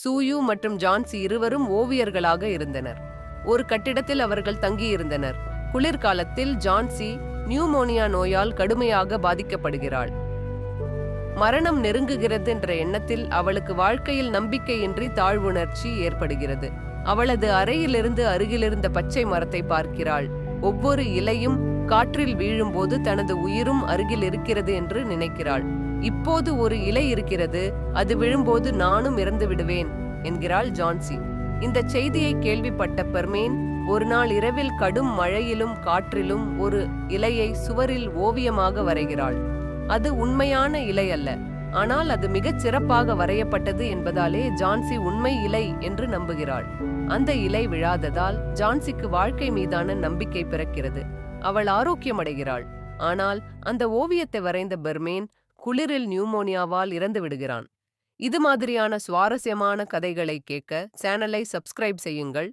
சூயு மற்றும் ஜான்சி இருவரும் ஓவியர்களாக இருந்தனர். ஒரு கட்டிடத்தில் அவர்கள் தங்கியிருந்தனர். குளிர்காலத்தில் ஜான்சி நியூமோனியா நோயால் கடுமையாக பாதிக்கப்படுகிறாள். மரணம் நெருங்குகிறது என்ற எண்ணத்தில் அவளுக்கு வாழ்க்கையில் நம்பிக்கையின்றி தாழ்வுணர்ச்சி ஏற்படுகிறது. அவளது அறையிலிருந்து அருகிலிருந்த பச்சை மரத்தை பார்க்கிறாள். ஒவ்வொரு இலையும் காற்றில் வீழும்போது தனது உயிரும் அருகில் இருக்கிறது என்று நினைக்கிறாள். இப்போது ஒரு இலை இருக்கிறது, அது விழும்போது நானும் இறந்து விடுவேன் என்கிறாள் ஜான்சி. இந்த செய்தியை கேள்விப்பட்ட பெர்மேன் ஒரு நாள் இரவில் கடும் மழையிலும் காற்றிலும் ஒரு இலையை சுவரில் ஓவியமாக வரைகிறாள். அது உண்மையான இலை அல்ல, ஆனால் அது மிகச் சிறப்பாக வரையப்பட்டது என்பதாலே ஜான்சி உண்மை இலை என்று நம்புகிறாள். அந்த இலை விழாததால் ஜான்சிக்கு வாழ்க்கை மீதான நம்பிக்கை பிறக்கிறது. அவள் ஆரோக்கியமடைகிறாள். ஆனால் அந்த ஓவியத்தை வரைந்த பெர்மேன் குளிரில் நியூமோனியாவால் இறந்து விடுகிறான். இது மாதிரியான சுவாரஸ்யமான கதைகளை கேட்க சேனலை சப்ஸ்கிரைப் செய்யுங்கள்.